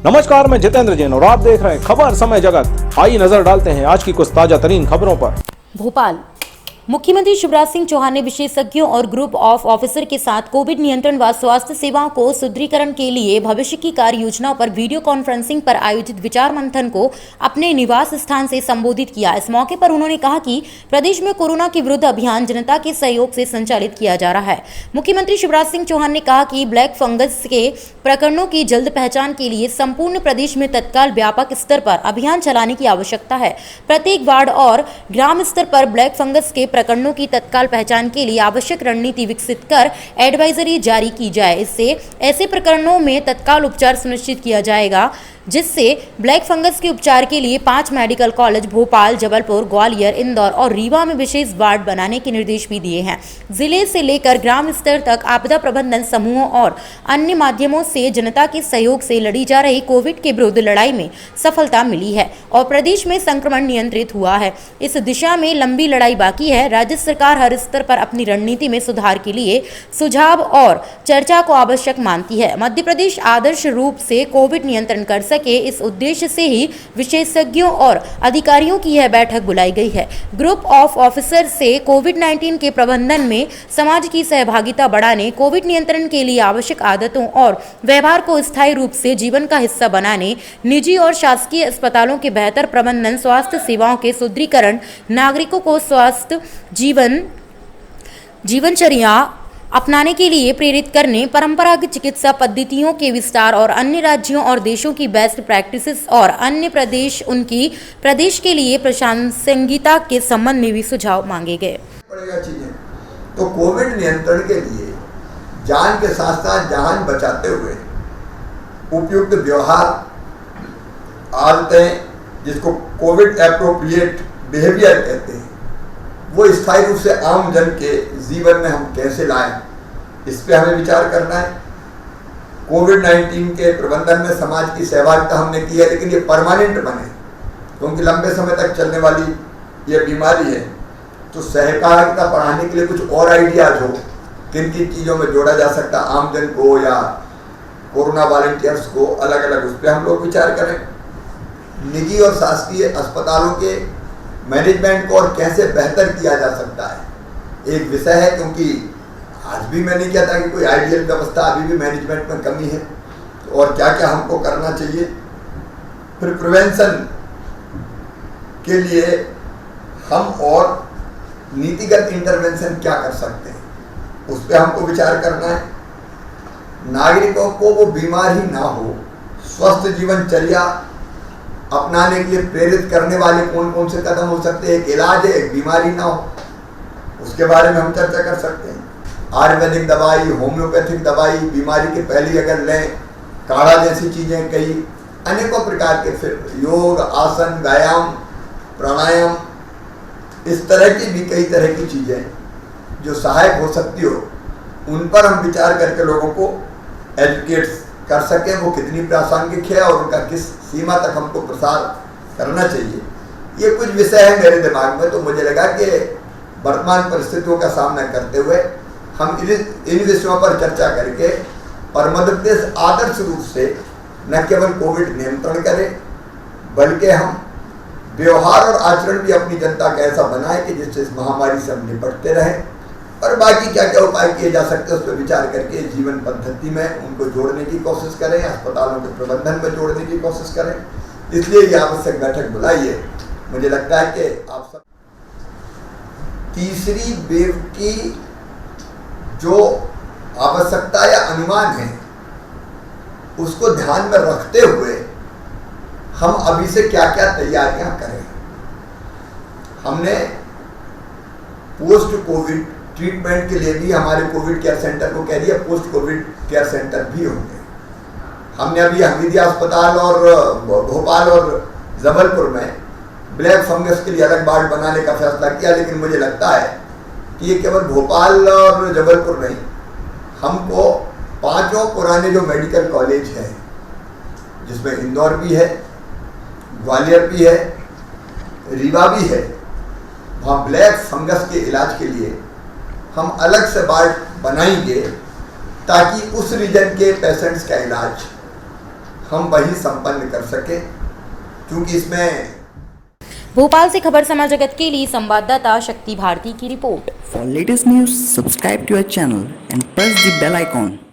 नमस्कार, मैं जितेंद्र जैन और आप देख रहे हैं खबर समय जगत। आइए नजर डालते हैं आज की कुछ ताजा तरीन खबरों पर। भोपाल मुख्यमंत्री शिवराज सिंह चौहान ने विशेषज्ञों और ग्रुप ऑफ ऑफिसर के साथ कोविड नियंत्रण व स्वास्थ्य सेवाओं को सुदृढ़ीकरण के लिए भविष्य की कार्य योजनाओं पर वीडियो कॉन्फ्रेंसिंग पर आयोजित विचार मंथन को अपने निवास स्थान से संबोधित किया। इस मौके पर उन्होंने कहा कि प्रदेश में कोरोना के विरुद्ध अभियान जनता के सहयोग से संचालित किया जा रहा है। मुख्यमंत्री शिवराज सिंह चौहान ने कहा कि ब्लैक फंगस के प्रकरणों की जल्द पहचान के लिए संपूर्ण प्रदेश में तत्काल व्यापक स्तर पर अभियान चलाने की आवश्यकता है। प्रत्येक वार्ड और ग्राम स्तर पर ब्लैक फंगस के प्रकरणों की तत्काल पहचान के लिए आवश्यक रणनीति विकसित कर एडवाइजरी जारी की जाए। इससे ऐसे प्रकरणों में तत्काल उपचार सुनिश्चित किया जाएगा, जिससे ब्लैक फंगस के उपचार के लिए 5 मेडिकल कॉलेज भोपाल, जबलपुर, ग्वालियर, इंदौर और रीवा में विशेष वार्ड बनाने के निर्देश भी दिए हैं। जिले से लेकर ग्राम स्तर तक आपदा प्रबंधन समूहों और अन्य माध्यमों से जनता के सहयोग से लड़ी जा रही कोविड के विरुद्ध लड़ाई में सफलता मिली है और प्रदेश में संक्रमण नियंत्रित हुआ है। इस दिशा में लंबी लड़ाई बाकी है। राज्य सरकार हर स्तर पर अपनी रणनीति में सुधार के लिए सुझाव और चर्चा को आवश्यक मानती है। मध्य प्रदेश आदर्श रूप से कोविड नियंत्रण कर सके, इस उद्देश्य से ही विशेषज्ञों और अधिकारियों की यह बैठक बुलाई गई है। ग्रुप ऑफ ऑफिसर से कोविड-19 के प्रबंधन में समाज की सहभागिता बढ़ाने, कोविड नियंत्रण के लिए आवश्यक आदतों और व्यवहार को स्थायी रूप से जीवन का हिस्सा बनाने, निजी और शासकीय अस्पतालों के बेहतर प्रबंधन, स्वास्थ्य सेवाओं के सुदृढ़ीकरण, नागरिकों को स्वास्थ्य जीवनचर्या अपनाने के लिए प्रेरित करने, परंपरागत चिकित्सा पद्धतियों के विस्तार और अन्य राज्यों और देशों की बेस्ट प्रैक्टिसेस और अन्य उनकी प्रदेश के लिए प्रासंगिकता के संबंध में भी सुझाव मांगे गए। तो कोविड नियंत्रण के लिए जान के साथ साथ जहान बचाते हुए उपयुक्त व्यवहार, आदतें, जिसको कोविड एप्रोप्रिएट बिहेवियर कहते हैं, वो स्थायी रूप से आम जन के जीवन में हम कैसे लाएं, इस पे हमें विचार करना है। कोविड-19 के प्रबंधन में समाज की सहभागिता हमने की है, लेकिन ये परमानेंट बने, क्योंकि लंबे समय तक चलने वाली ये बीमारी है। तो सहकारिता बढ़ाने के लिए कुछ और आइडियाज हो, किन किन चीज़ों में जोड़ा जा सकता, आम जन को या कोरोना वॉलंटियर्स को अलग अलग, उस पर हम लोग विचार करें। निजी और शासकीय अस्पतालों के मैनेजमेंट को और कैसे बेहतर किया जा सकता है, एक विषय है, क्योंकि आज भी मैं नहीं कहता कि कोई आइडियल व्यवस्था, अभी भी मैनेजमेंट में कमी है, तो और क्या क्या हमको करना चाहिए। फिर प्रिवेंशन के लिए हम और नीतिगत इंटरवेंशन क्या कर सकते हैं, उस पर हमको विचार करना है। नागरिकों को वो बीमार ही ना हो, स्वस्थ जीवनचर्या अपनाने के लिए प्रेरित करने वाले कौन कौन से कदम हो सकते हैं। एक इलाज है, एक बीमारी ना हो, उसके बारे में हम चर्चा कर सकते हैं। आयुर्वेदिक दवाई, होम्योपैथिक दवाई, बीमारी के पहले अगर लें, काढ़ा जैसी चीज़ें, कई अनेकों प्रकार के, फिर योग, आसन, व्यायाम, प्राणायाम, इस तरह की भी कई तरह की चीज़ें जो सहायक हो सकती हो, उन पर हम विचार करके लोगों को एजुकेट कर सकें, वो कितनी प्रासंगिक है और उनका किस सीमा तक हमको प्रसार करना चाहिए। ये कुछ विषय है मेरे दिमाग में, तो मुझे लगा कि वर्तमान परिस्थितियों का सामना करते हुए हम इन विषयों पर चर्चा करके और मध्य प्रदेश आदर्श रूप से न केवल कोविड नियंत्रण करें, बल्कि हम व्यवहार और आचरण भी अपनी जनता का ऐसा बनाए कि जिससे इस महामारी से हम निपटते रहें, और बाकी क्या क्या उपाय किए जा सकते हैं उस पर विचार करके जीवन पद्धति में उनको जोड़ने की कोशिश करें, अस्पतालों के प्रबंधन में जोड़ने की कोशिश करें। इसलिए ये आवश्यक बैठक बुलाई है। मुझे लगता है कि आप सब तीसरी वेव की जो आवश्यकता या अनुमान है, उसको ध्यान में रखते हुए हम अभी से क्या क्या तैयारियां करें। हमने पोस्ट कोविड ट्रीटमेंट के लिए भी हमारे कोविड केयर सेंटर को कह दिया, पोस्ट कोविड केयर सेंटर भी होंगे। हमने अभी हमीदिया अस्पताल और भोपाल और जबलपुर में ब्लैक फंगस के लिए अलग वार्ड बनाने का फैसला किया, लेकिन मुझे लगता है कि ये केवल भोपाल और जबलपुर नहीं, हमको 5 पुराने जो मेडिकल कॉलेज हैं, जिसमें इंदौर भी है, ग्वालियर भी है, रीवा भी है, वहाँ ब्लैक फंगस के इलाज के लिए हम अलग से वार्ड बनाएंगे, ताकि उस रीजन के पेशेंट्स का इलाज हम वही संपन्न कर सके, क्योंकि इसमें भोपाल से खबर समाज जगत के लिए संवाददाता शक्ति भारती की report. For latest news, subscribe to our channel and press the bell icon.